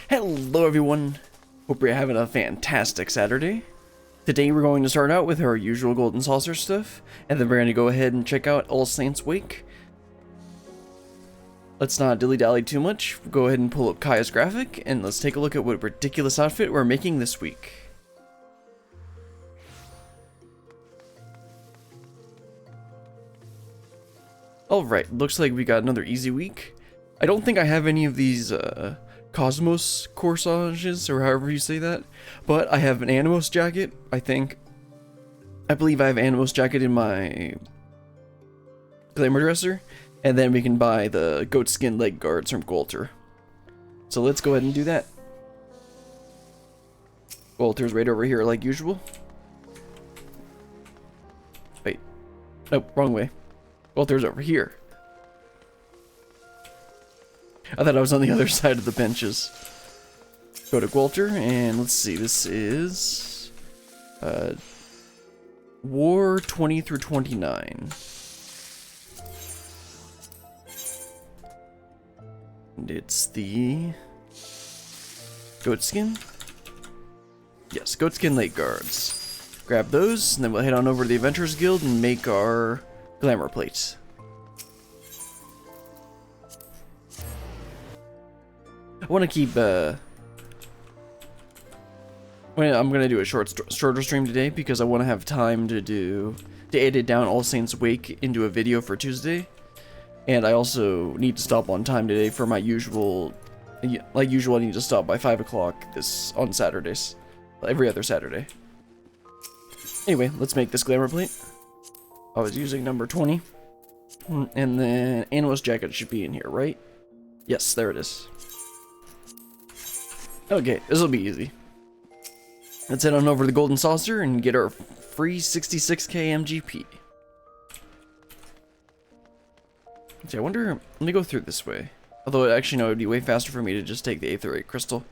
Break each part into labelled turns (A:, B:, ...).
A: Hello everyone, hope you're having a fantastic Saturday. Today we're going to start out with our usual golden saucer stuff, and then we're going to go ahead and check out All Saints Wake. Let's not dilly-dally too much, go ahead and pull up Kaya's graphic, and let's take a look at what ridiculous outfit we're making this week. Alright, looks like we got another easy week. I don't think I have any of these Cosmos corsages, or however you say that, but I have an Animos jacket, I believe I have Animos jacket in my glamour dresser, and then we can buy the goat skin leg guards from Golter. So let's go ahead and do that. Golter's right over here like usual. Wait, nope, wrong way. Golter's over here. I thought I was on the other side of the benches. Go to Gwalter, and let's see, this is War 20 through 29. And it's the goat skin? Yes, goat skin late guards. Grab those, and then we'll head on over to the Adventurers Guild and make our glamour plates. I want to keep, I'm gonna do a shorter stream today because I want to have time to edit down All Saints Wake into a video for Tuesday, and I also need to stop on time today for my usual, like usual. I need to stop by 5 o'clock on Saturdays, every other Saturday. Anyway, let's make this glamour plate. I was using number 20, and then Animos jacket should be in here, right? Yes, there it is. Okay, this will be easy. Let's head on over to the Golden Saucer and get our free 66k MGP. Okay, I wonder, let me go through this way. Although, actually, no, it would be way faster for me to just take the Aetherite Crystal.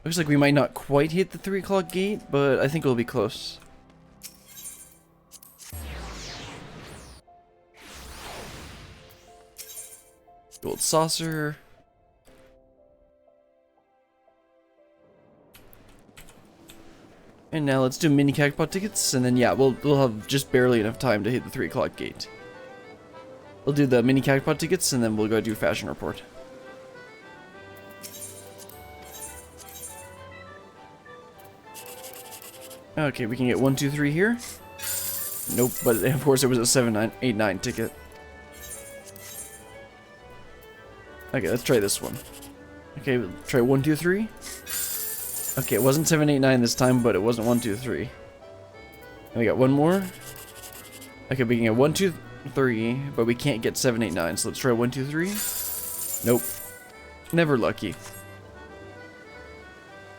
A: Looks like we might not quite hit the 3 o'clock gate, but I think we'll be close. Gold saucer. And now let's do mini cactpot tickets, and then yeah, we'll have just barely enough time to hit the 3 o'clock gate. We'll do the mini cactpot tickets, and then we'll go do fashion report. Okay, we can get 1, 2, 3 here. Nope, but of course it was a 7, 9, 8, 9 ticket. Okay, let's try this one. Okay, we'll try 1, 2, 3. Okay, it wasn't 7, 8, 9 this time, but it wasn't 1, 2, 3. And we got one more. Okay, we can get 1, 2, 3, but we can't get 7, 8, 9. So let's try 1, 2, 3. Nope. Never lucky.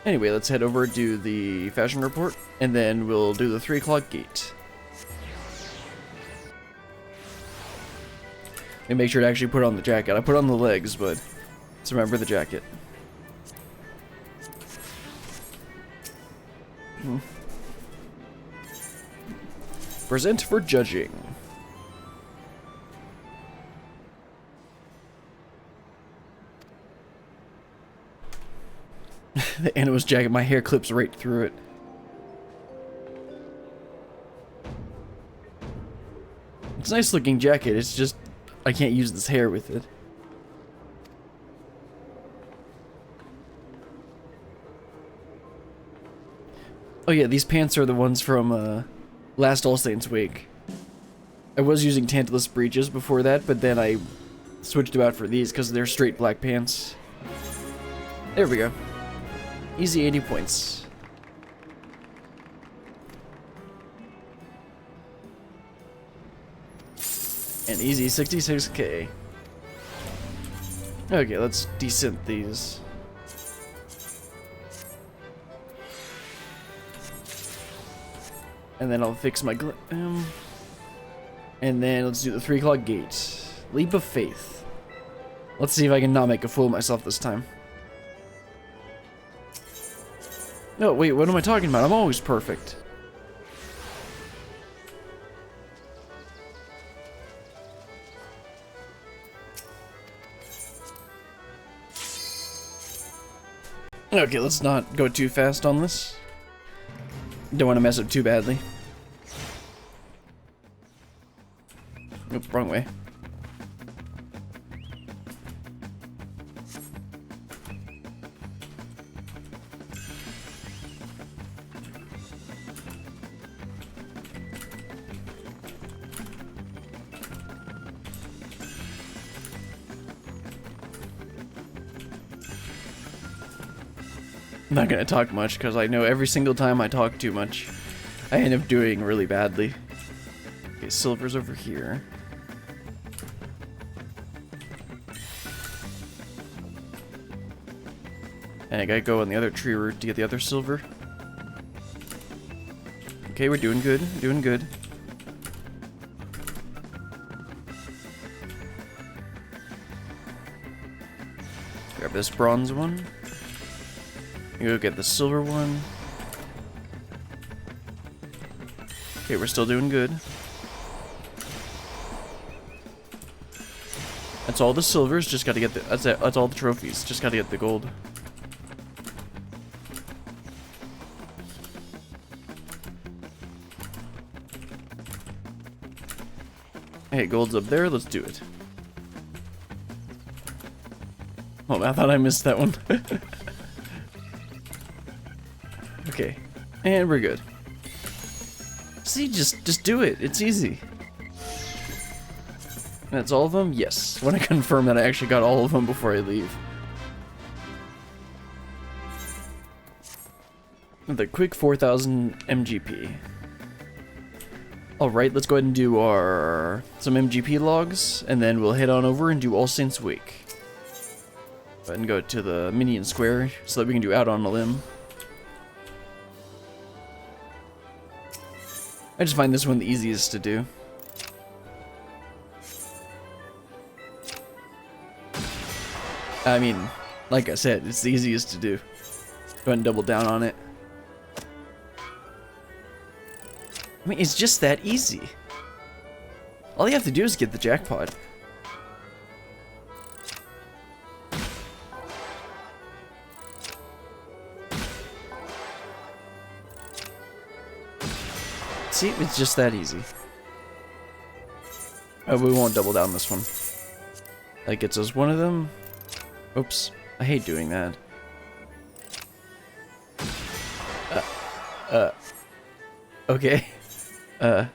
A: Anyway, let's head over to the fashion report, and then we'll do the 3 o'clock gate. And make sure to actually put on the jacket. I put on the legs, but let's remember the jacket. Present for judging. The Animos jacket, my hair clips right through it. It's a nice looking jacket, it's just I can't use this hair with it. Oh yeah, these pants are the ones from last All Saints Wake. I was using Tantalus breeches before that, but then I switched them out for these because they're straight black pants. There we go. Easy 80 points. And easy 66k. Okay, let's desynth these. And then I'll fix my and then let's do the 3 o'clock gate. Leap of faith. Let's see if I can not make a fool of myself this time. No, wait, what am I talking about? I'm always perfect. Okay, let's not go too fast on this. Don't want to mess up too badly. Oop, wrong way. I'm not gonna talk much because I know every single time I talk too much, I end up doing really badly. Okay, silver's over here. And I gotta go on the other tree route to get the other silver. Okay, we're doing good, doing good. Grab this bronze one. Go get the silver one. Okay, we're still doing good. That's all the silvers, just gotta get the, that's it, that's all the trophies, just gotta get the gold. Hey, gold's up there, let's do it. Oh, I thought I missed that one. Okay, and we're good. See, just do it. It's easy. That's all of them? Yes. I want to confirm that I actually got all of them before I leave. The quick 4,000 MGP. Alright, let's go ahead and do some MGP logs, and then we'll head on over and do All Saints Week. Go ahead and go to the Minion Square so that we can do Out on a Limb. I just find this one the easiest to do. I mean, like I said, it's the easiest to do. Go ahead and double down on it. I mean, it's just that easy. All you have to do is get the jackpot. See, it's just that easy. Oh, we won't double down this one. That gets us one of them. Oops, I hate doing that. Okay. I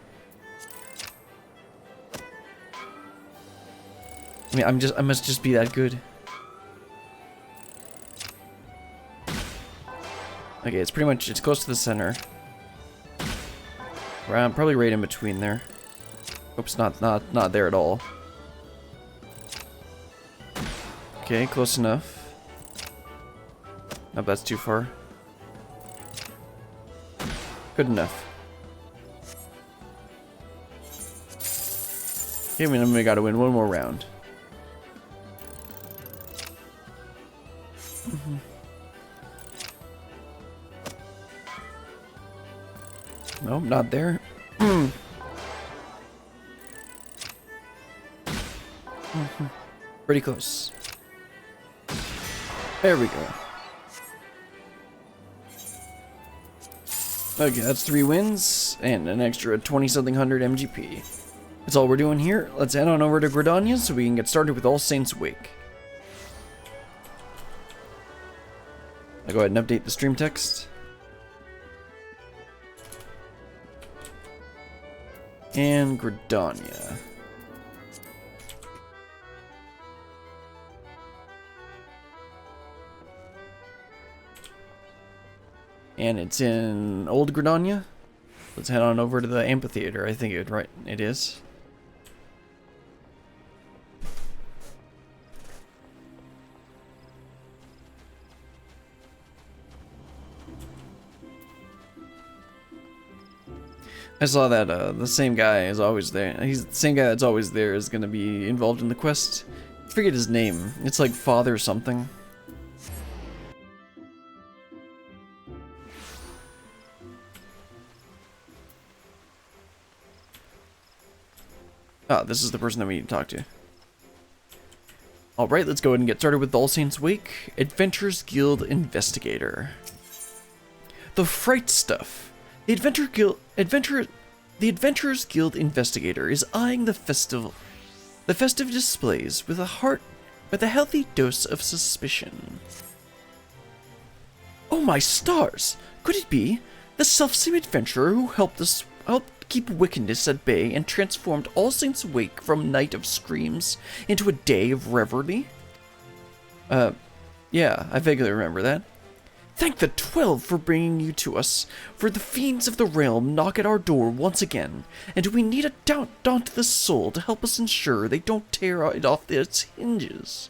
A: mean, I must just be that good. Okay, it's pretty much, it's close to the center. I'm probably right in between there. Oops, not there at all. Okay, close enough. Nope, that's too far. Good enough. Okay, we gotta win one more round. Nope, not there. Pretty close. There we go. Okay, that's 3 wins and an extra 20-something hundred MGP. That's all we're doing here. Let's head on over to Gridania so we can get started with All Saints Week. I'll go ahead and update the stream text. And Gridania. And it's in Old Gridania. Let's head on over to the amphitheater. I think it is. I saw that the same guy is always there. He's the same guy that's always there is going to be involved in the quest. I forget his name. It's like Father something. Ah, this is the person that we need to talk to. Alright, let's go ahead and get started with All Saints Wake, Adventurers Guild Investigator. The Fright Stuff. The Adventurers Guild Investigator is eyeing the festive displays with a healthy dose of suspicion. Oh my stars! Could it be the selfsame adventurer who helped keep wickedness at bay and transformed All Saints Wake from Night of Screams into a day of revelry? Yeah, I vaguely remember that. Thank the 12 for bringing you to us, for the fiends of the realm knock at our door once again, and we need a dauntless soul to help us ensure they don't tear it off its hinges.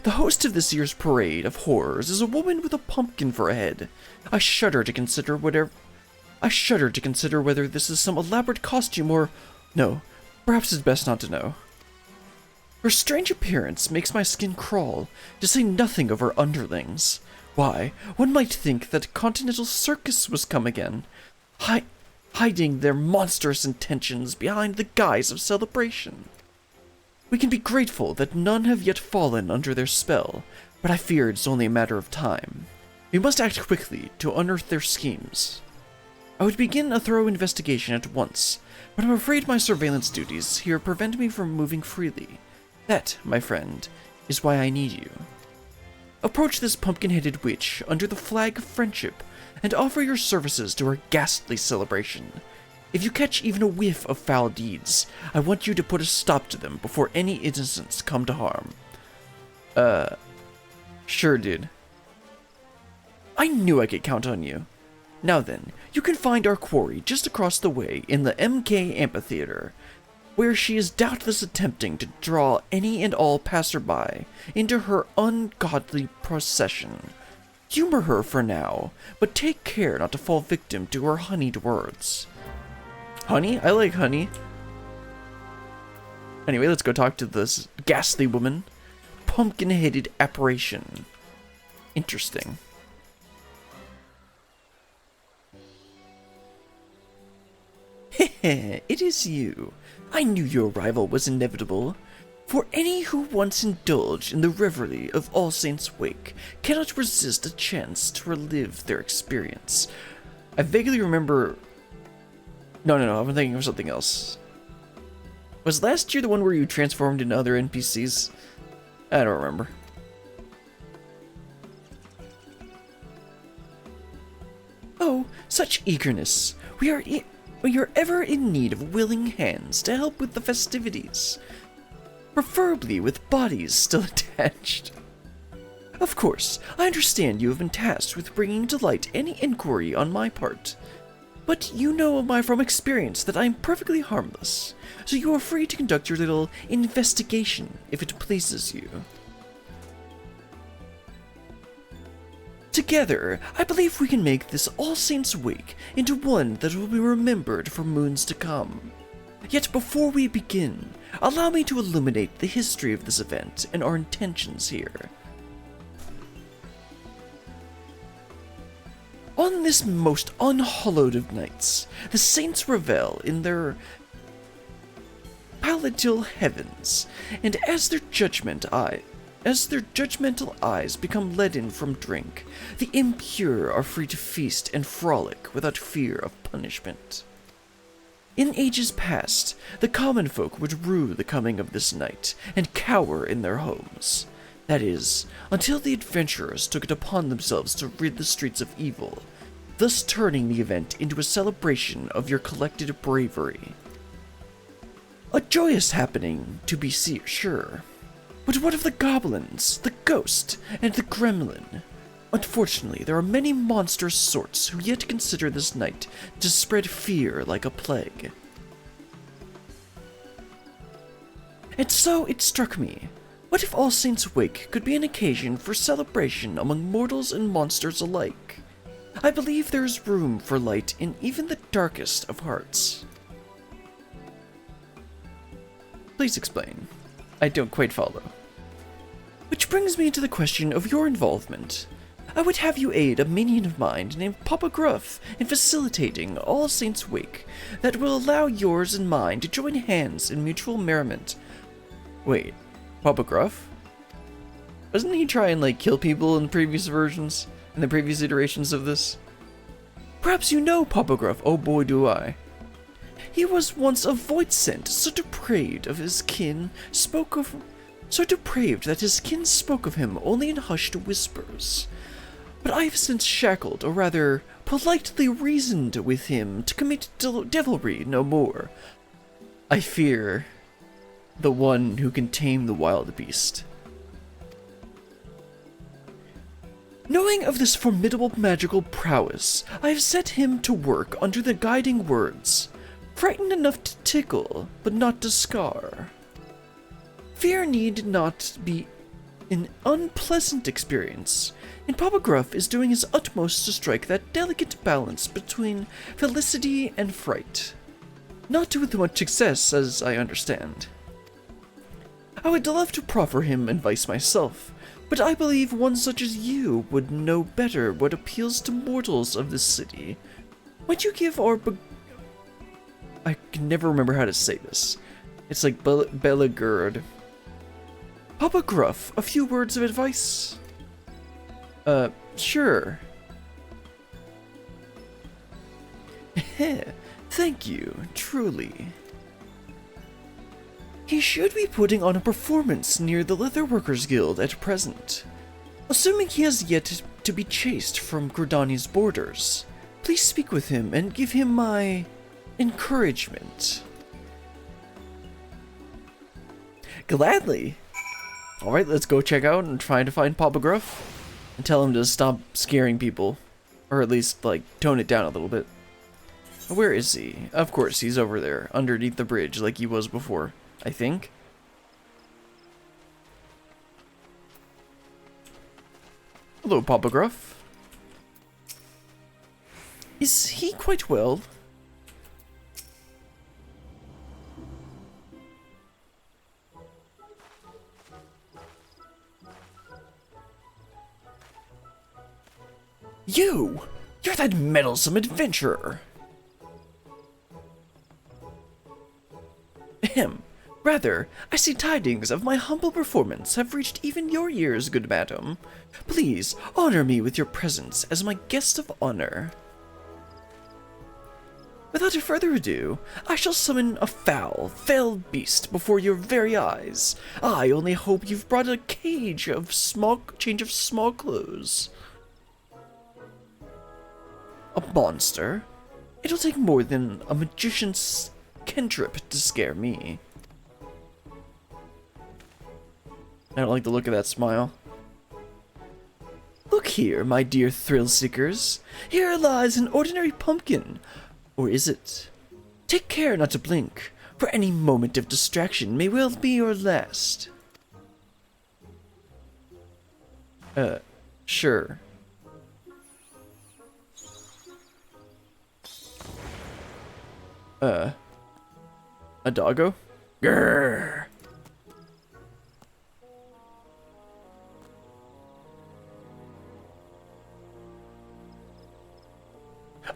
A: The host of this year's parade of horrors is a woman with a pumpkin for a head. I shudder to consider whether this is some elaborate costume or... No, perhaps it's best not to know. Her strange appearance makes my skin crawl, to say nothing of her underlings. Why, one might think that a continental circus was come again, hiding their monstrous intentions behind the guise of celebration. We can be grateful that none have yet fallen under their spell, but I fear it's only a matter of time. We must act quickly to unearth their schemes. I would begin a thorough investigation at once, but I'm afraid my surveillance duties here prevent me from moving freely. That, my friend, is why I need you. Approach this pumpkin-headed witch under the flag of friendship, and offer your services to her ghastly celebration. If you catch even a whiff of foul deeds, I want you to put a stop to them before any innocents come to harm. Sure, dude. I knew I could count on you. Now then, you can find our quarry just across the way in the MK Amphitheater, where she is doubtless attempting to draw any and all passerby into her ungodly procession. Humor her for now, but take care not to fall victim to her honeyed words. Honey? I like honey. Anyway, let's go talk to this ghastly woman. Pumpkin-headed apparition. Interesting. Heh, it is you. I knew your arrival was inevitable. For any who once indulged in the revelry of All Saints Wake cannot resist a chance to relive their experience. I vaguely remember... No, I'm thinking of something else. Was last year the one where you transformed into other NPCs? I don't remember. Oh, such eagerness. We are ever in need of willing hands to help with the festivities. Preferably with bodies still attached. Of course, I understand you have been tasked with bringing to light any inquiry on my part. But you know from experience that I am perfectly harmless, so you are free to conduct your little investigation if it pleases you. Together, I believe we can make this All Saints Wake into one that will be remembered for moons to come. Yet before we begin, allow me to illuminate the history of this event and our intentions here. On this most unhallowed of nights, the saints revel in their palatial heavens, and as their judgmental eyes become leaden from drink, the impure are free to feast and frolic without fear of punishment. In ages past, the common folk would rue the coming of this night and cower in their homes. That is, until the adventurers took it upon themselves to rid the streets of evil, thus turning the event into a celebration of your collected bravery. A joyous happening, to be sure. But what of the goblins, the ghost, and the gremlin? Unfortunately, there are many monstrous sorts who yet consider this night to spread fear like a plague. And so it struck me, what if All Saints Wake could be an occasion for celebration among mortals and monsters alike? I believe there is room for light in even the darkest of hearts. Please explain. I don't quite follow. Which brings me to the question of your involvement. I would have you aid a minion of mine named Papa Gruff in facilitating All Saints Wake that will allow yours and mine to join hands in mutual merriment. Wait, Papa Gruff? Doesn't he try and, like, kill people in previous versions? In the previous iterations of this? Perhaps you know Papa Gruff, oh boy do I. He was once a void-sent, so depraved that his kin spoke of him only in hushed whispers. But I have since shackled, or rather, politely reasoned with him to commit devilry no more. I fear the one who can tame the wild beast. Knowing of this formidable magical prowess, I have set him to work under the guiding words, frightened enough to tickle, but not to scar. Fear need not be an unpleasant experience, and Papa Gruff is doing his utmost to strike that delicate balance between felicity and fright. Not with much success, as I understand. I would love to proffer him advice myself, but I believe one such as you would know better what appeals to mortals of this city. Might you give our I can never remember how to say this. It's like Belagurd. Papa Gruff, a few words of advice? Sure. Thank you, truly. He should be putting on a performance near the Leatherworkers Guild at present. Assuming he has yet to be chased from Gridani's borders, please speak with him and give him my encouragement. Gladly. Alright, let's go check out and try to find Papa Gruff and tell him to stop scaring people. Or at least, like, tone it down a little bit. Where is he? Of course, he's over there, underneath the bridge like he was before, I think. Hello, Papa Gruff. Is he quite well? You're that meddlesome adventurer! Ahem. Rather, I see tidings of my humble performance have reached even your ears, good madam. Please, honor me with your presence as my guest of honor. Without further ado, I shall summon a fell beast before your very eyes. I only hope you've brought a change of small clothes. A monster? It'll take more than a magician's cantrip to scare me. I don't like the look of that smile. Look here, my dear thrill seekers. Here lies an ordinary pumpkin. Or is it? Take care not to blink, for any moment of distraction may well be your last. Sure. A doggo? Grrr.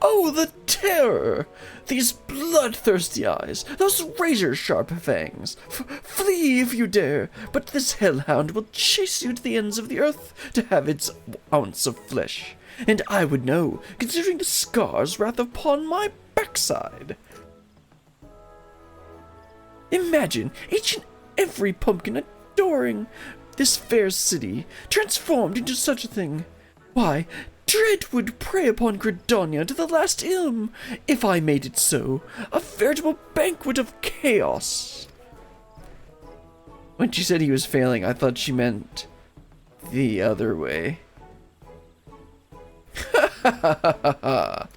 A: Oh, the terror! These bloodthirsty eyes, those razor-sharp fangs. Flee if you dare, but this hellhound will chase you to the ends of the earth to have its ounce of flesh. And I would know, considering the scars wrath upon my backside. Imagine each and every pumpkin adoring this fair city, transformed into such a thing. Why, dread would prey upon Gridania to the last ilm, if I made it so, a veritable banquet of chaos. When she said he was failing, I thought she meant the other way. Ha ha ha ha ha.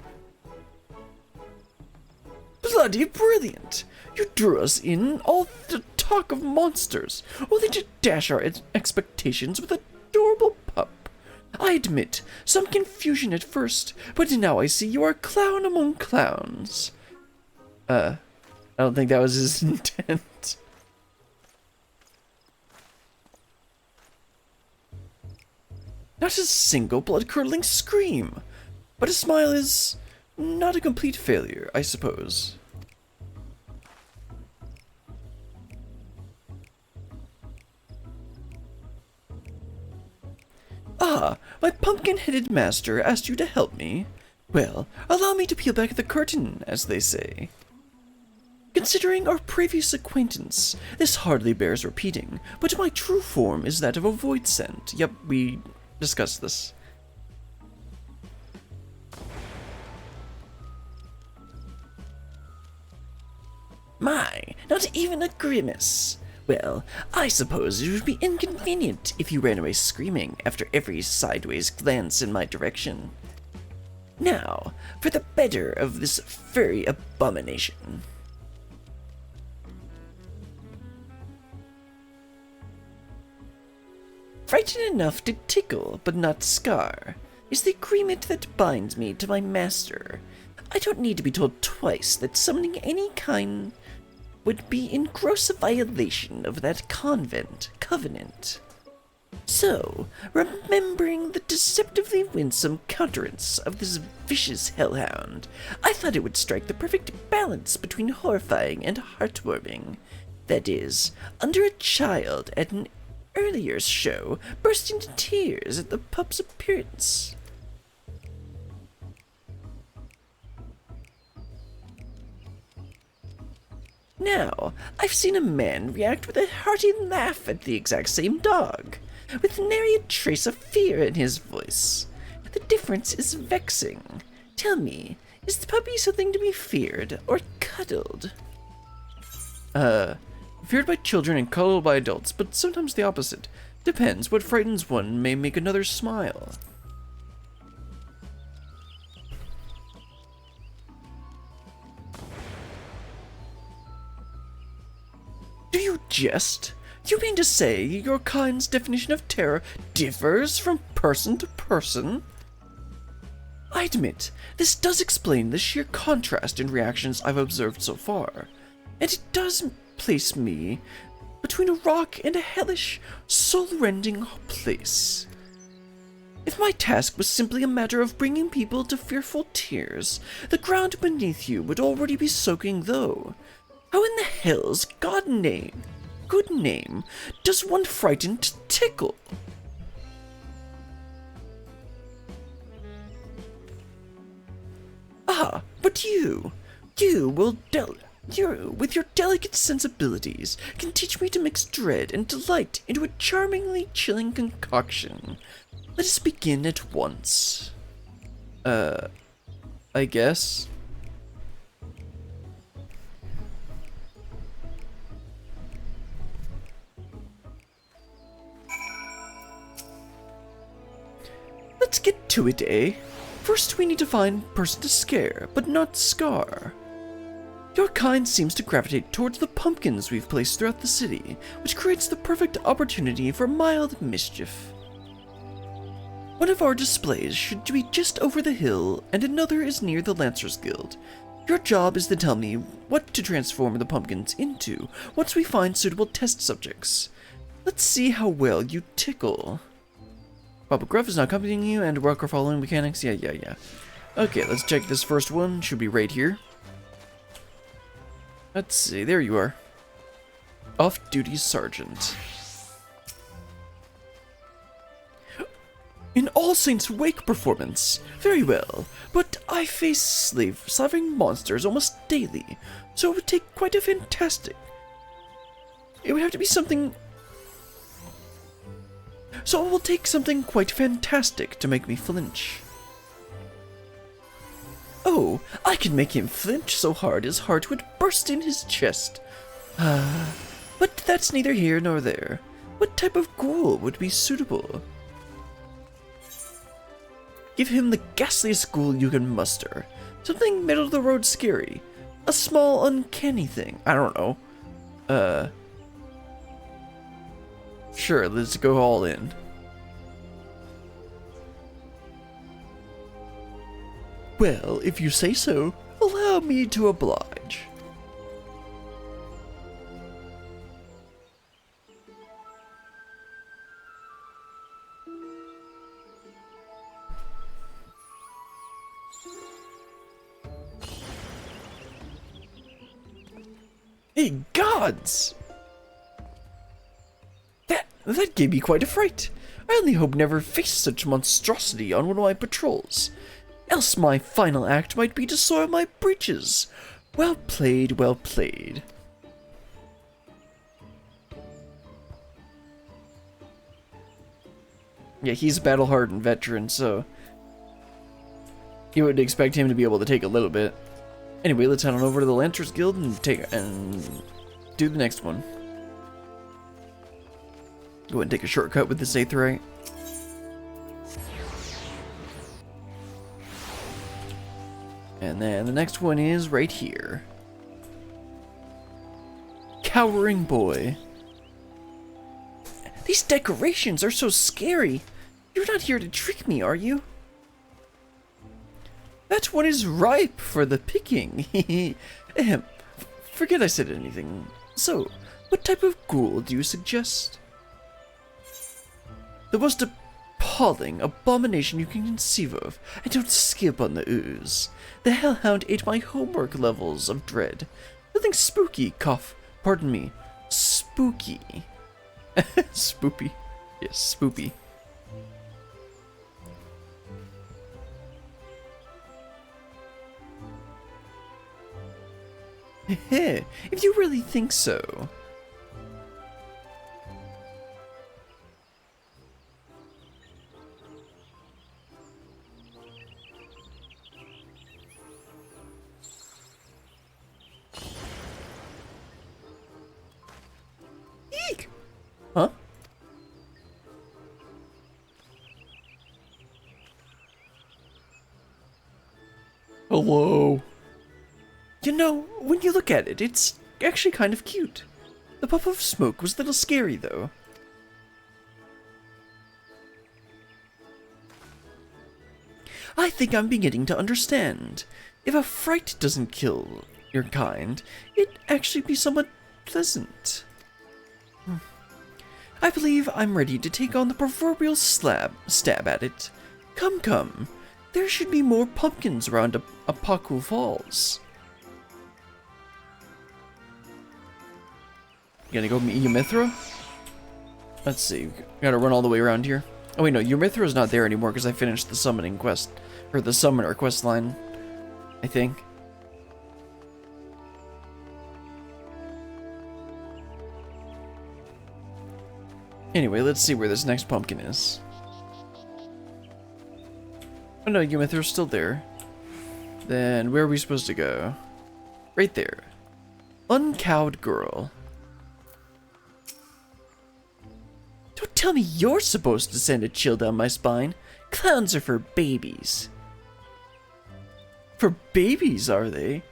A: Bloody brilliant! You drew us in all the talk of monsters, only to dash our expectations with a adorable pup. I admit, some confusion at first, but now I see you are a clown among clowns. I don't think that was his intent. Not a single blood-curdling scream, but a smile is not a complete failure, I suppose. My pumpkin-headed master asked you to help me. Well, allow me to peel back the curtain, as they say. Considering our previous acquaintance, this hardly bears repeating, but my true form is that of a void scent. Yep, we discussed this. My, not even a grimace. Well, I suppose it would be inconvenient if you ran away screaming after every sideways glance in my direction. Now, for the better of this furry abomination. Frightened enough to tickle, but not scar, is the agreement that binds me to my master. I don't need to be told twice that summoning any kind would be in gross violation of that covenant. So, remembering the deceptively winsome countenance of this vicious hellhound, I thought it would strike the perfect balance between horrifying and heartwarming. That is, under a child at an earlier show burst into tears at the pup's appearance. Now, I've seen a man react with a hearty laugh at the exact same dog, with nary a trace of fear in his voice. The difference is vexing. Tell me, is the puppy something to be feared or cuddled? Feared by children and cuddled by adults, but sometimes the opposite. Depends. What frightens one may make another smile. Do you jest? You mean to say your kind's definition of terror differs from person to person? I admit, this does explain the sheer contrast in reactions I've observed so far, and it does place me between a rock and a hellish, soul-rending place. If my task was simply a matter of bringing people to fearful tears, the ground beneath you would already be soaking though. How in the hell's good name, does one frighten to tickle? Ah, but you with your delicate sensibilities, can teach me to mix dread and delight into a charmingly chilling concoction. Let us begin at once. I guess. Let's get to it, eh? First we need to find person to scare, but not scar. Your kind seems to gravitate towards the pumpkins we've placed throughout the city, which creates the perfect opportunity for mild mischief. One of our displays should be just over the hill, and another is near the Lancers Guild. Your job is to tell me what to transform the pumpkins into once we find suitable test subjects. Let's see how well you tickle. Papa Gruff is now accompanying you, and work our following mechanics. Yeah. Okay, let's check this first one. Should be right here. Let's see, there you are. Off-duty sergeant. An All Saints Wake performance. Very well, but I face slave-slaving monsters almost daily, so it would take quite a fantastic... It would have to be something... So it will take something quite fantastic to make me flinch. Oh, I can make him flinch so hard his heart would burst in his chest. But that's neither here nor there. What type of ghoul would be suitable? Give him the ghastliest ghoul you can muster. Something middle-of-the-road scary. A small, uncanny thing. I don't know. Sure, let's go all in. Well, if you say so, allow me to oblige. Hey, gods! That gave me quite a fright. I only hope never face such monstrosity on one of my patrols. Else my final act might be to soil my breeches. Well played, well played. Yeah, he's a battle-hardened veteran, so you would expect him to be able to take a little bit. Anyway, let's head on over to the Lancers Guild and do the next one. Go ahead and take a shortcut with this Aetheryte. And then the next one is right here. Cowering Boy. These decorations are so scary. You're not here to trick me, are you? That one is ripe for the picking. Ahem. Forget I said anything. So, what type of ghoul do you suggest? The most appalling abomination you can conceive of. I don't skip on the ooze. The Hellhound ate my homework levels of dread. Nothing spooky, pardon me, spooky. Spoopy. Yes, spoopy. If you really think so. Eek! Huh? Hello. You know, when you look at it, it's actually kind of cute. The puff of smoke was a little scary, though. I think I'm beginning to understand. If a fright doesn't kill your kind, it'd actually be somewhat pleasant. I believe I'm ready to take on the proverbial stab at it. Come, come. There should be more pumpkins around Apaku Falls. You gonna go meet Ymithra? Let's see. Gotta run all the way around here. Oh wait, no, Ymithra's not there anymore because I finished the summoning quest. Or the summoner quest line, I think. Anyway, let's see where this next pumpkin is. Oh no, Ymithra's still there. Then where are we supposed to go? Right there. Uncowed girl. Don't tell me you're supposed to send a chill down my spine. Clowns are for babies. For babies, are they?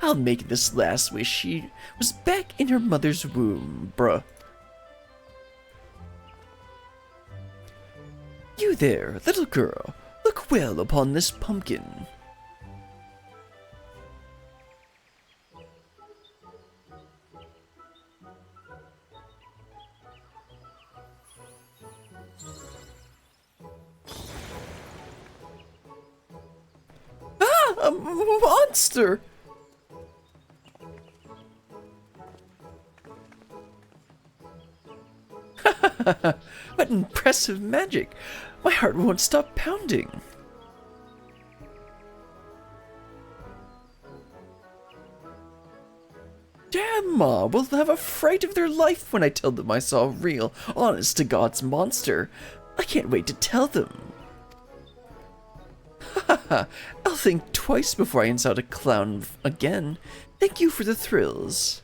A: I'll make this last wish she was back in her mother's womb, bruh. You there, little girl, look well upon this pumpkin. Ah, a monster! What impressive magic! My heart won't stop pounding. Damn, Ma will have a fright of their life when I tell them I saw a real, honest-to-God's monster. I can't wait to tell them. Haha, I'll think twice before I insult a clown again. Thank you for the thrills.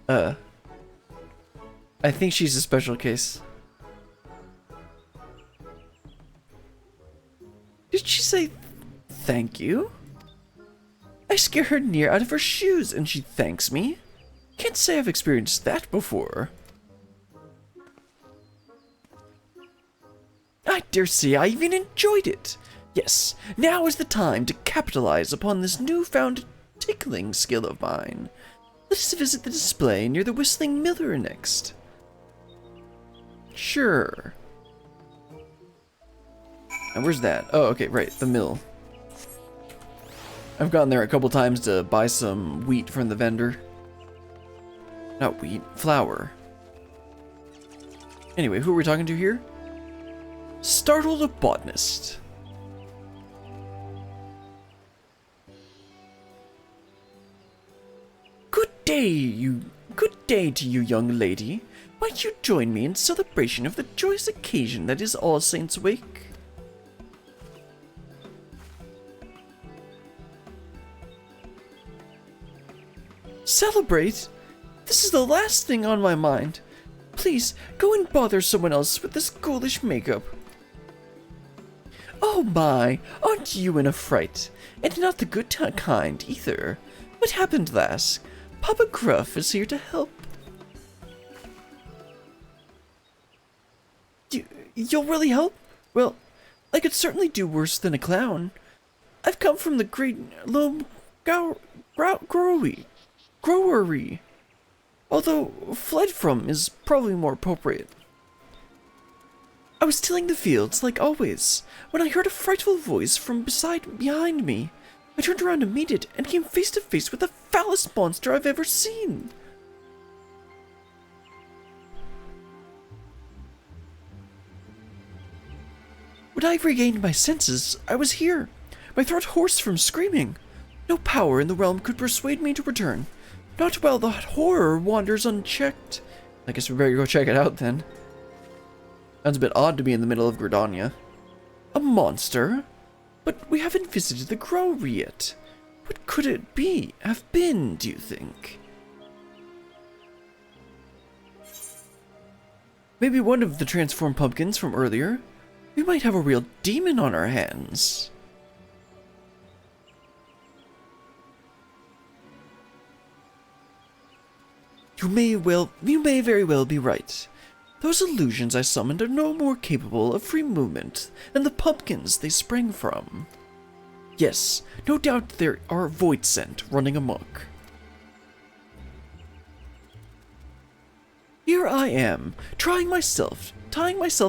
A: I think she's a special case. Did she say thank you? I scare her near out of her shoes and she thanks me? Can't say I've experienced that before. I dare say I even enjoyed it. Yes, now is the time to capitalize upon this newfound tickling skill of mine. Let us visit the display near the Whistling Miller next. Sure. And where's that? Oh, okay, right, the mill. I've gone there a couple times to buy some wheat from the vendor. Not wheat, flour. Anyway, who are we talking to here? Startled a botanist. Good day to you, young lady. Might you join me in celebration of the joyous occasion that is All Saints' Wake? Celebrate? This is the last thing on my mind. Please, go and bother someone else with this ghoulish makeup. Oh my, aren't you in a fright? And not the good kind, either. What happened, lass? Papa Gruff is here to help. You'll really help? Well, I could certainly do worse than a clown. I've come from the great Loam Growery. Although fled from is probably more appropriate. I was tilling the fields, like always, when I heard a frightful voice from behind me. I turned around to meet it, and came face to face with the foulest monster I've ever seen. When I regained my senses, I was here, my throat hoarse from screaming. No power in the realm could persuade me to return. Not while the horror wanders unchecked. I guess we better go check it out then. Sounds a bit odd to be in the middle of Gridania. A monster? But we haven't visited the Growery yet. What could it have been, do you think? Maybe one of the transformed pumpkins from earlier? We might have a real demon on our hands. You may very well be right. Those illusions I summoned are no more capable of free movement than the pumpkins they sprang from. Yes, no doubt there are void scent running amok. Here I am, tying myself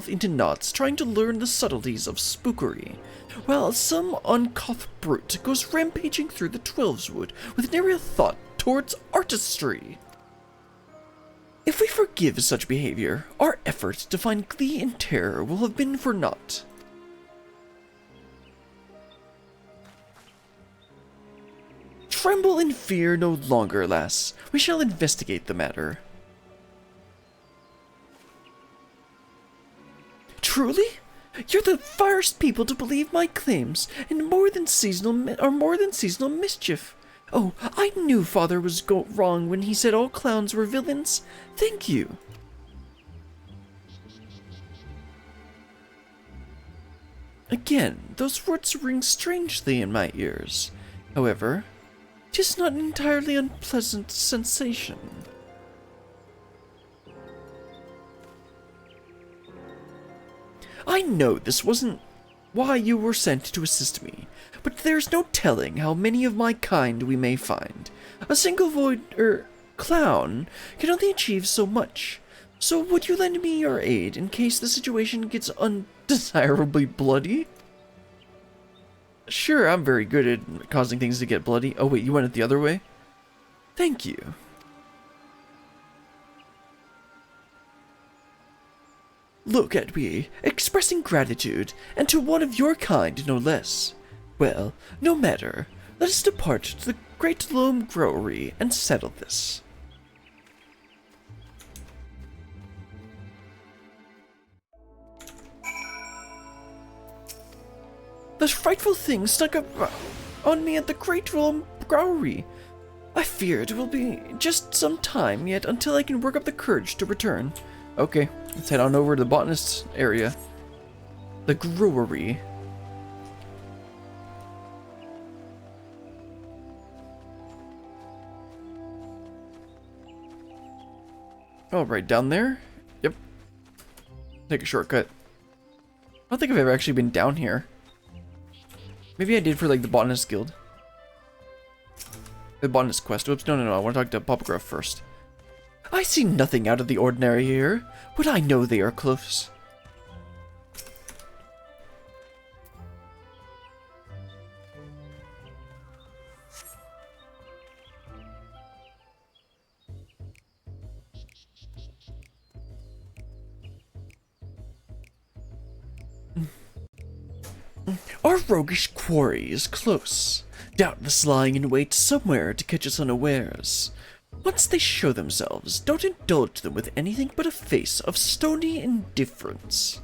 A: into knots, trying to learn the subtleties of spookery, while some uncouth brute goes rampaging through the Twelveswood with nary a thought towards artistry. If we forgive such behavior, our efforts to find glee and terror will have been for naught. Tremble in fear no longer, lass. We shall investigate the matter. Truly? You're the first people to believe my claims, and more than seasonal mischief. Oh, I knew Father was wrong when he said all clowns were villains. Thank you. Again, those words ring strangely in my ears. However, 'tis not an entirely unpleasant sensation. I know this wasn't why you were sent to assist me, but there's no telling how many of my kind we may find. A single clown can only achieve so much. So would you lend me your aid in case the situation gets undesirably bloody? Sure, I'm very good at causing things to get bloody. Oh wait, you went it the other way? Thank you. Look at me, expressing gratitude, and to one of your kind, no less. Well, no matter. Let us depart to the Great Loam Growery and settle this. The frightful thing snuck up on me at the Great Loam Growery. I fear it will be just some time yet until I can work up the courage to return. Okay, let's head on over to the botanist's area. The Growery. Oh, right down there? Yep. Take a shortcut. I don't think I've ever actually been down here. Maybe I did for like the botanist guild. The botanist quest. Oops, no, I want to talk to Papa Gruff first. I see nothing out of the ordinary here, but I know they are close. Our roguish quarry is close, doubtless lying in wait somewhere to catch us unawares. Once they show themselves, don't indulge them with anything but a face of stony indifference.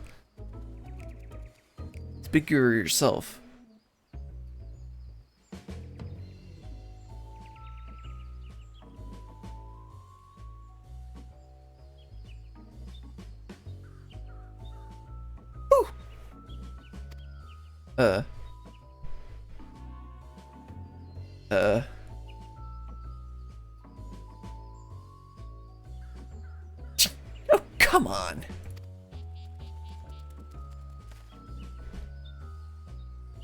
A: Speak for yourself. Ooh. Oh, come on.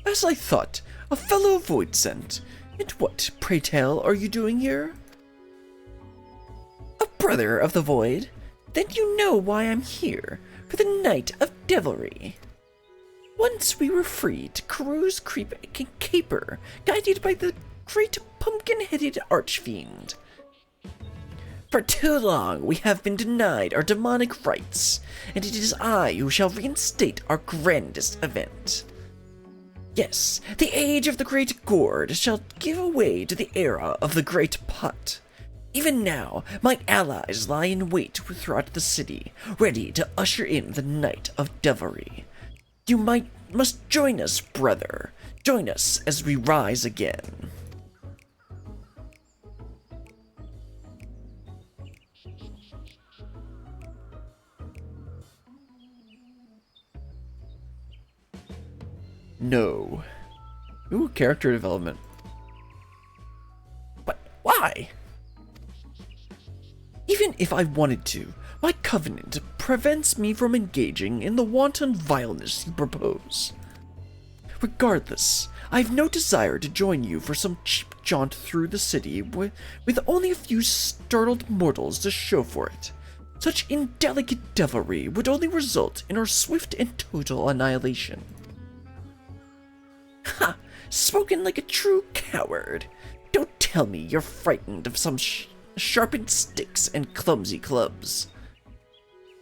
A: As I thought, a fellow void sent. And what, pray tell, are you doing here? A brother of the void? Then you know why I'm here, for the night of devilry. Once we were free to cruise, creep, and caper, guided by the great pumpkin-headed archfiend. For too long we have been denied our demonic rights, and it is I who shall reinstate our grandest event. Yes, the age of the Great Gourd shall give way to the era of the Great Pot. Even now, my allies lie in wait throughout the city, ready to usher in the night of devilry. You must join us, brother. Join us as we rise again. No. Ooh, character development. But why? Even if I wanted to, my covenant prevents me from engaging in the wanton vileness you propose. Regardless, I have no desire to join you for some cheap jaunt through the city with only a few startled mortals to show for it. Such indelicate devilry would only result in our swift and total annihilation. Ha! Spoken like a true coward. Don't tell me you're frightened of some sharpened sticks and clumsy clubs.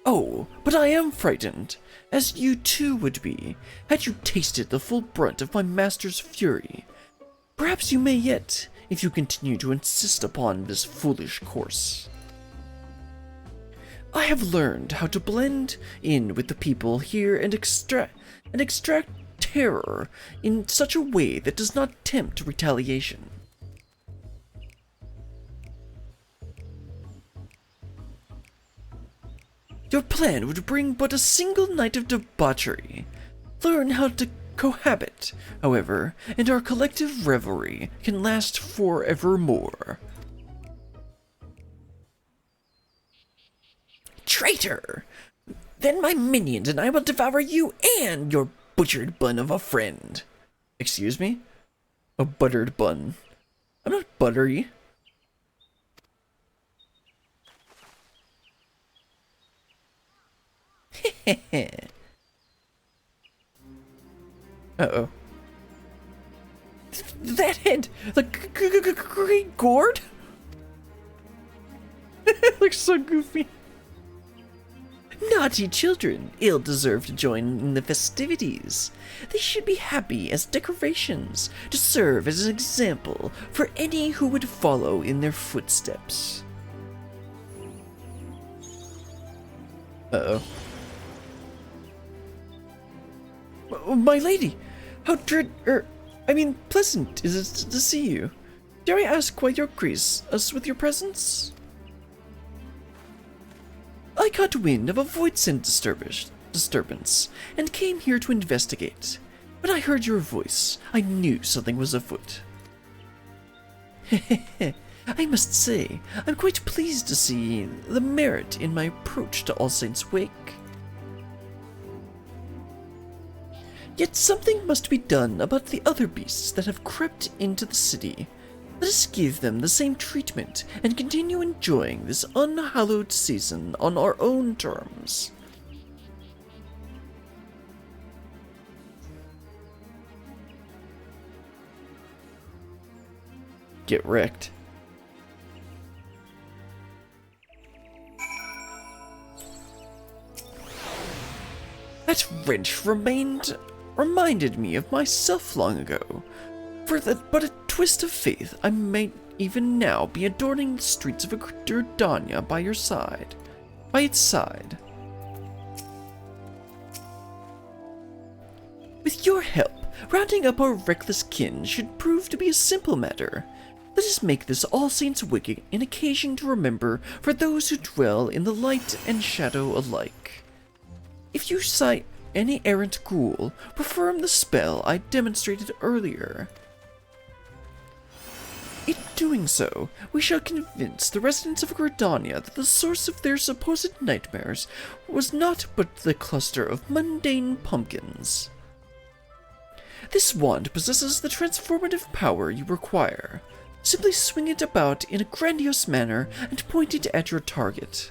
A: Oh, but I am frightened, as you too would be, had you tasted the full brunt of my master's fury. Perhaps you may yet, if you continue to insist upon this foolish course. I have learned how to blend in with the people here and extract terror in such a way that does not tempt retaliation. Your plan would bring but a single night of debauchery. Learn how to cohabit, however, and our collective revelry can last forevermore. Traitor! Then my minions and I will devour you and your butchered bun of a friend. Excuse me? A buttered bun. I'm not buttery. Uh-oh. That head! The Great Gourd? Looks so goofy. Naughty children ill deserve to join in the festivities. They should be happy as decorations to serve as an example for any who would follow in their footsteps. Uh-oh. My lady, how pleasant is it to see you. Dare I ask why you grace us with your presence? I caught wind of a void scent disturbance and came here to investigate. When I heard your voice, I knew something was afoot. I must say, I'm quite pleased to see the merit in my approach to All Saints' Wake. Yet something must be done about the other beasts that have crept into the city. Let us give them the same treatment and continue enjoying this unhallowed season on our own terms. Get wrecked. That wrench reminded me of myself long ago. For that but a twist of fate, I may even now be adorning the streets of Gridania by its side. With your help, rounding up our reckless kin should prove to be a simple matter. Let us make this All Saints' Wick an occasion to remember for those who dwell in the light and shadow alike. If you sight any errant ghoul, perform the spell I demonstrated earlier. In doing so, we shall convince the residents of Gridania that the source of their supposed nightmares was not but the cluster of mundane pumpkins. This wand possesses the transformative power you require. Simply swing it about in a grandiose manner and point it at your target.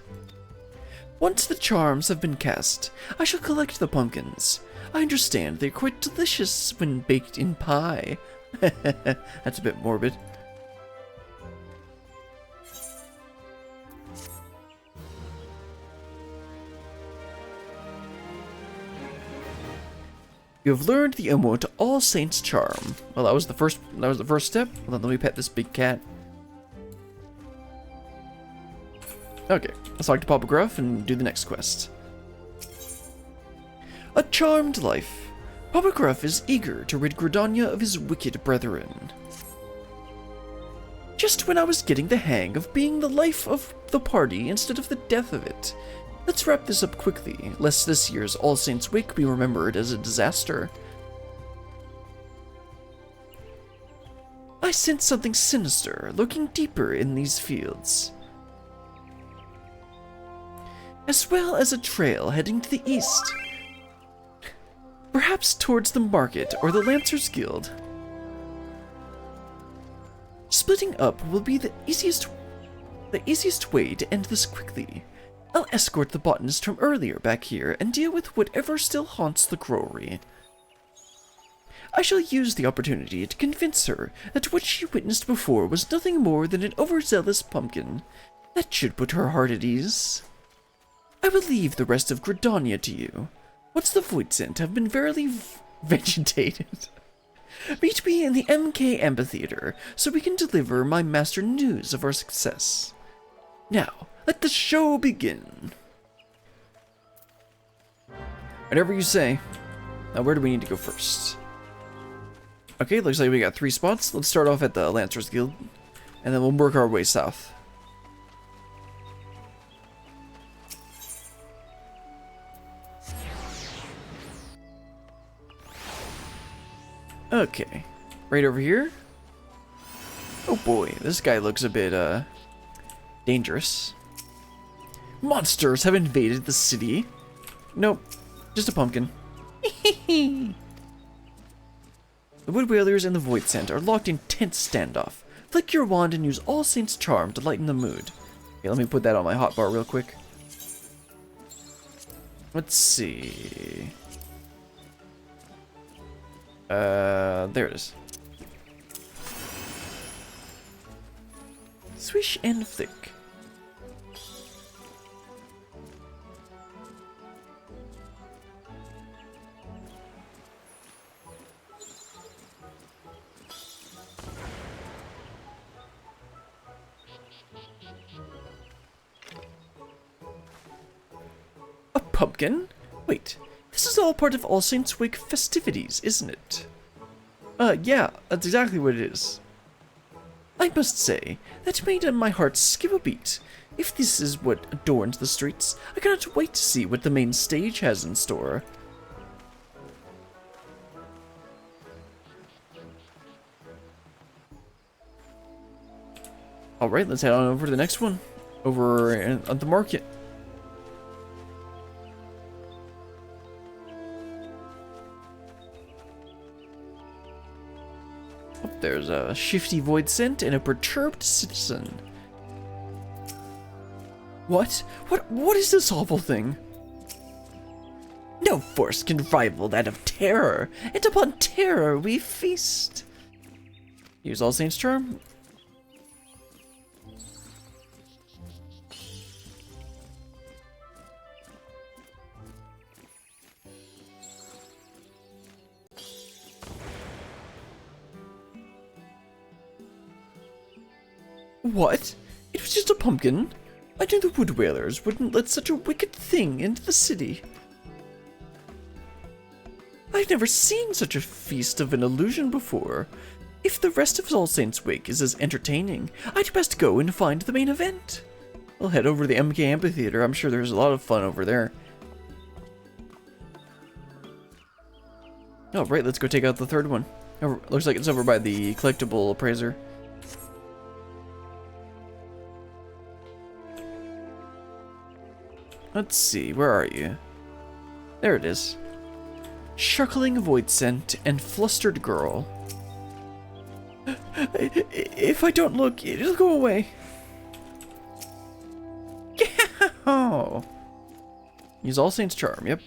A: Once the charms have been cast, I shall collect the pumpkins. I understand they're quite delicious when baked in pie. That's a bit morbid. You have learned the emote All Saints Charm. Well, that was the first step. Well, let me pet this big cat. Okay, let's talk to Papa Gruff and do the next quest. A charmed life. Papa Gruff is eager to rid Gridania of his wicked brethren. Just when I was getting the hang of being the life of the party instead of the death of it. Let's wrap this up quickly, lest this year's All Saints' Week be remembered as a disaster. I sense something sinister lurking deeper in these fields, as well as a trail heading to the east. Perhaps towards the market or the Lancers Guild. Splitting up will be the easiest way to end this quickly. I'll escort the botanist from earlier back here and deal with whatever still haunts the growery. I shall use the opportunity to convince her that what she witnessed before was nothing more than an overzealous pumpkin. That should put her heart at ease. I will leave the rest of Gridania to you. Once the Voidsent have been verily vegetated. Meet me in the MK Amphitheater so we can deliver my master news of our success. Now, let the show begin. Whatever you say. Now, where do we need to go first? Okay, looks like we got 3 spots. Let's start off at the Lancers Guild, and then we'll work our way south. Okay, right over here. Oh boy, this guy looks a bit, dangerous. Monsters have invaded the city. Nope, just a pumpkin. The Wood Whalers and the Voidsent are locked in tense standoff. Flick your wand and use All Saints' Charm to lighten the mood. Okay, let me put that on my hotbar real quick. Let's see. There it is. Swish and flick. A pumpkin? Wait, this is all part of All Saints' Week festivities, isn't it? Yeah, that's exactly what it is. I must say, that made my heart skip a beat. If this is what adorns the streets, I cannot wait to see what the main stage has in store. Alright, let's head on over to the next one. Over at the market. There's a shifty Voidsent and a perturbed citizen. What? What is this awful thing? No force can rival that of terror, and upon terror we feast. Use All Saints' Charm. What? It was just a pumpkin? I knew the wood whalers wouldn't let such a wicked thing into the city. I've never seen such a feast of an illusion before. If the rest of All Saints' Wake is as entertaining, I'd best go and find the main event. I'll head over to the MK Amphitheater. I'm sure there's a lot of fun over there. Oh, right, let's go take out the third one. Oh, looks like it's over by the collectible appraiser. Let's see, where are you? There it is. Shuckling Void Scent and Flustered Girl. If I don't look, it'll go away. Oh. Use All Saints Charm, yep.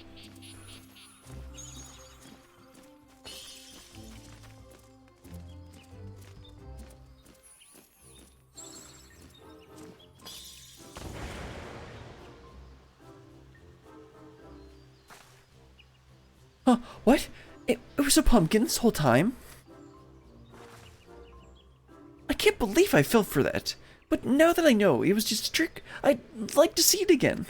A: Huh, what? It was a pumpkin this whole time? I can't believe I fell for that. But now that I know it was just a trick, I'd like to see it again.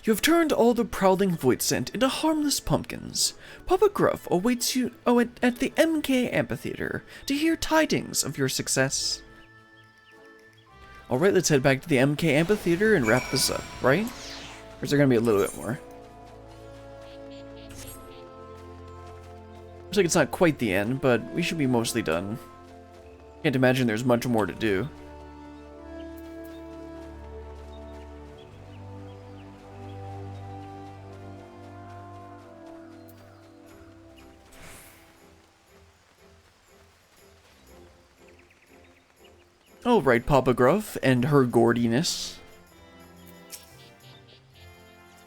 A: You have turned all the prowling void scent into harmless pumpkins. Papa Gruff awaits you at the MK Amphitheater to hear tidings of your success. Alright, let's head back to the MK Amphitheater and wrap this up, right? Or is there going to be a little bit more? Looks like it's not quite the end, but we should be mostly done. Can't imagine there's much more to do. Alright, Papa Gruff and her gordiness.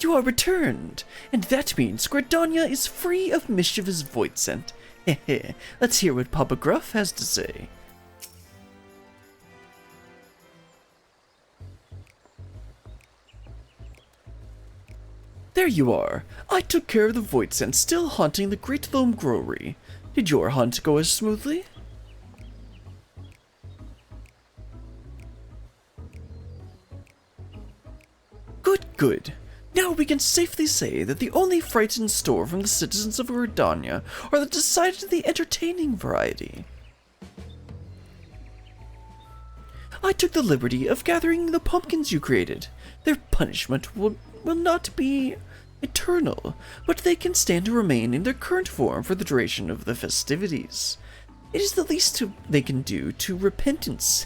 A: You are returned, and that means Gridania is free of mischievous void scent. Hehe, let's hear what Papa Gruff has to say. There you are. I took care of the void scent still haunting the Great Loam Growery. Did your hunt go as smoothly? Good. Now we can safely say that the only frights in store from the citizens of Gridania are the decidedly entertaining variety. I took the liberty of gathering the pumpkins you created. Their punishment will not be eternal, but they can stand to remain in their current form for the duration of the festivities. It is the least they can do to repentance.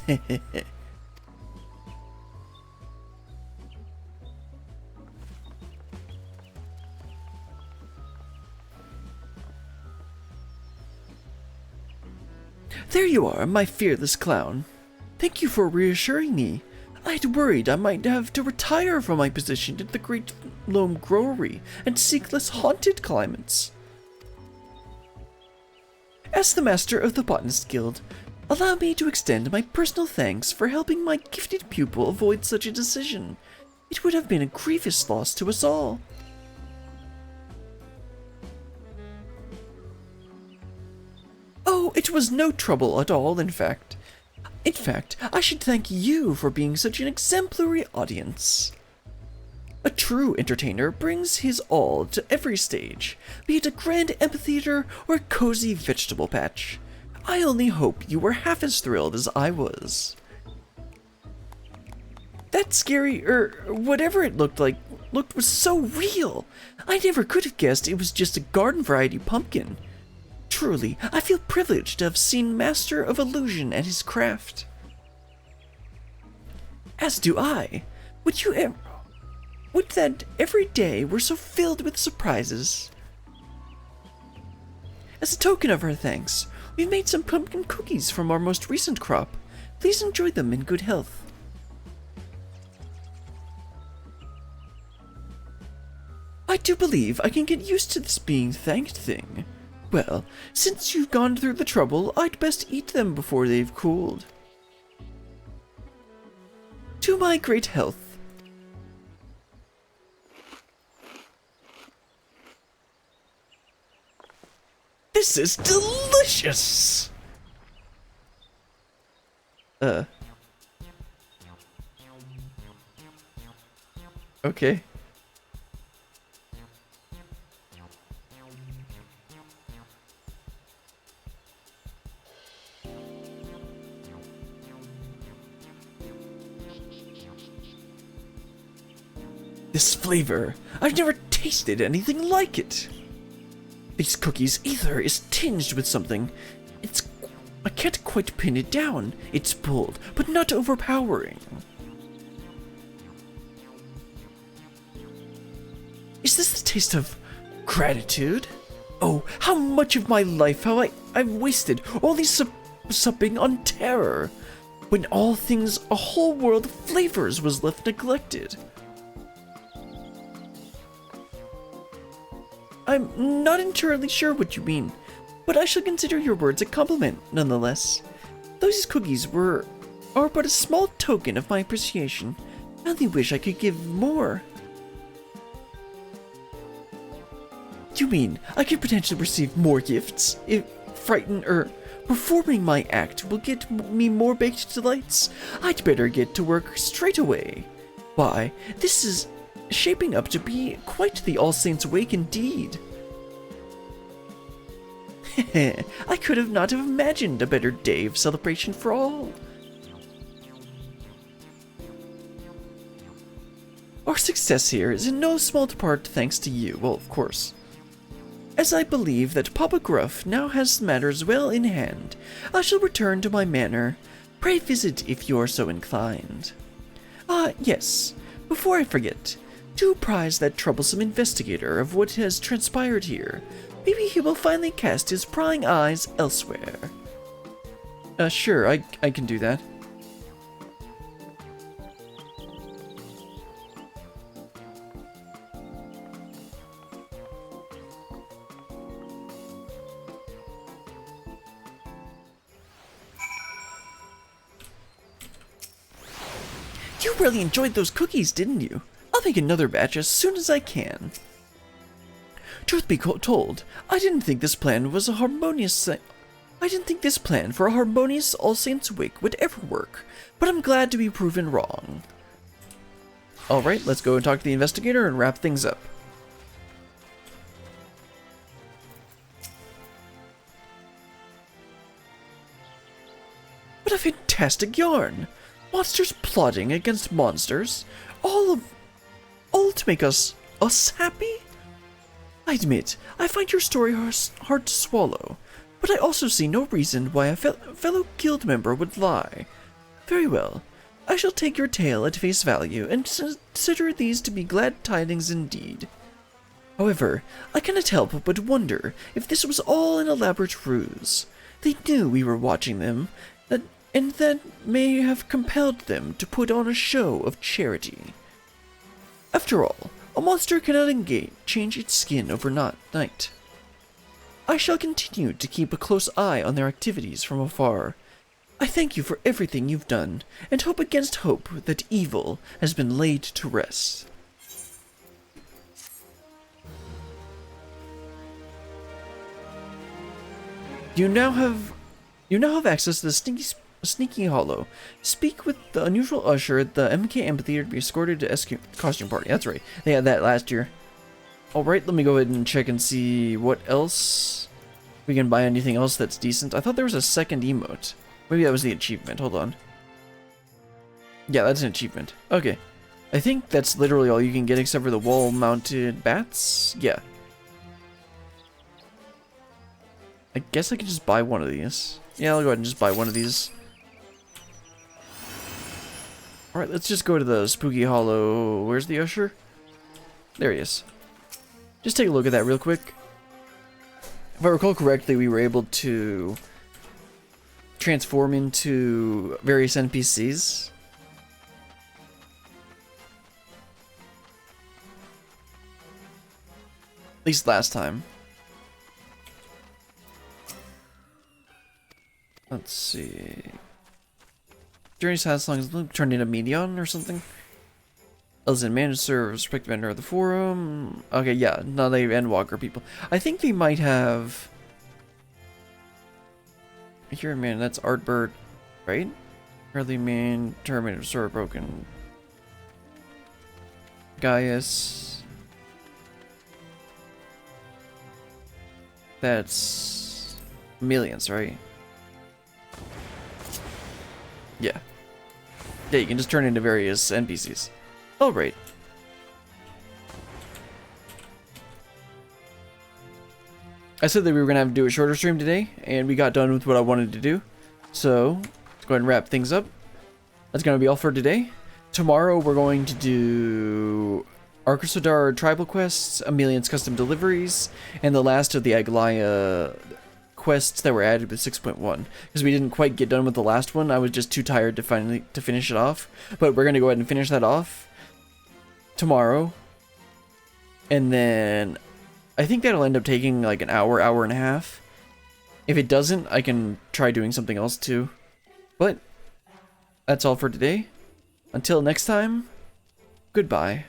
A: There you are, my fearless clown. Thank you for reassuring me. I had worried I might have to retire from my position at the Great Loam Growery and seek less haunted climates. As the master of the Botanist Guild, allow me to extend my personal thanks for helping my gifted pupil avoid such a decision. It would have been a grievous loss to us all. Oh, it was no trouble at all, in fact. I should thank you for being such an exemplary audience. A true entertainer brings his all to every stage, be it a grand amphitheater or a cozy vegetable patch. I only hope you were half as thrilled as I was. That scary, whatever it looked was so real. I never could have guessed it was just a garden variety pumpkin. Truly, I feel privileged to have seen Master of Illusion at his craft. As do I. Would that every day were so filled with surprises. As a token of our thanks, we've made some pumpkin cookies from our most recent crop. Please enjoy them in good health. I do believe I can get used to this being thanked thing. Well, since you've gone through the trouble, I'd best eat them before they've cooled. To my great health. This is delicious! Okay. This flavor, I've never tasted anything like it. These cookies' ether is tinged with something. I can't quite pin it down. It's bold, but not overpowering. Is this the taste of gratitude? Oh, how much of my life have I've wasted all these supping on terror, when all things, a whole world of flavors was left neglected. I'm not entirely sure what you mean, but I shall consider your words a compliment nonetheless. Those cookies are but a small token of my appreciation. I only wish I could give more. You mean I could potentially receive more gifts if performing my act will get me more baked delights? I'd better get to work straight away. Why, this is shaping up to be quite the All Saints' Wake indeed. I could have not have imagined a better day of celebration for all. Our success here is in no small part thanks to you, well, of course. As I believe that Papa Gruff now has matters well in hand, I shall return to my manor. Pray visit if you are so inclined. Ah, yes, before I forget, do prize that troublesome investigator of what has transpired here. Maybe he will finally cast his prying eyes elsewhere. Sure, I can do that. You really enjoyed those cookies, didn't you? I'll make another batch as soon as I can. Truth be told, I didn't think this plan for a harmonious All Saints Wake would ever work, but I'm glad to be proven wrong. Alright, let's go and talk to the investigator and wrap things up. What a fantastic yarn! Monsters plotting against monsters, all to make us happy? I admit, I find your story hard to swallow, but I also see no reason why a fellow guild member would lie. Very well, I shall take your tale at face value and consider these to be glad tidings indeed. However, I cannot help but wonder if this was all an elaborate ruse. They knew we were watching them, and that may have compelled them to put on a show of charity. After all, a monster cannot change its skin overnight. I shall continue to keep a close eye on their activities from afar. I thank you for everything you've done, and hope against hope that evil has been laid to rest. You now have access to the Sneaky Hollow. Speak with the unusual usher at the MK Amphitheater to be escorted to costume party. That's right. They had that last year. Alright, let me go ahead and check and see what else. We can buy anything else that's decent. I thought there was a second emote. Maybe that was the achievement. Hold on. Yeah, that's an achievement. Okay. I think that's literally all you can get except for the wall-mounted bats. Yeah. I guess I could just buy one of these. Yeah, I'll go ahead and just buy one of these. Alright, let's just go to the Spooky Hollow. Where's the usher? There he is. Just take a look at that real quick. If I recall correctly, we were able to transform into various NPCs. At least last time. Let's see. Journey's has long as turned into Medion or something. Elzen managed to serve respected vendor of the forum. Okay, yeah, now they Endwalker people. I think they might have Here, man, that's Artbird, right? Early man, Terminator, sword broken. Gaius. That's millions, right? Yeah. Yeah, you can just turn into various NPCs. Oh, great. I said that we were going to have to do a shorter stream today, and we got done with what I wanted to do. So, let's go ahead and wrap things up. That's going to be all for today. Tomorrow, we're going to do Arcosodar tribal quests, Amelian's custom deliveries, and the last of the Aglaya quests that were added with 6.1. Because we didn't quite get done with the last one, I was just too tired to finish it off. But we're going to go ahead and finish that off tomorrow. And then I think that'll end up taking like an hour, hour and a half. If it doesn't, I can try doing something else too. But that's all for today. Until next time, goodbye.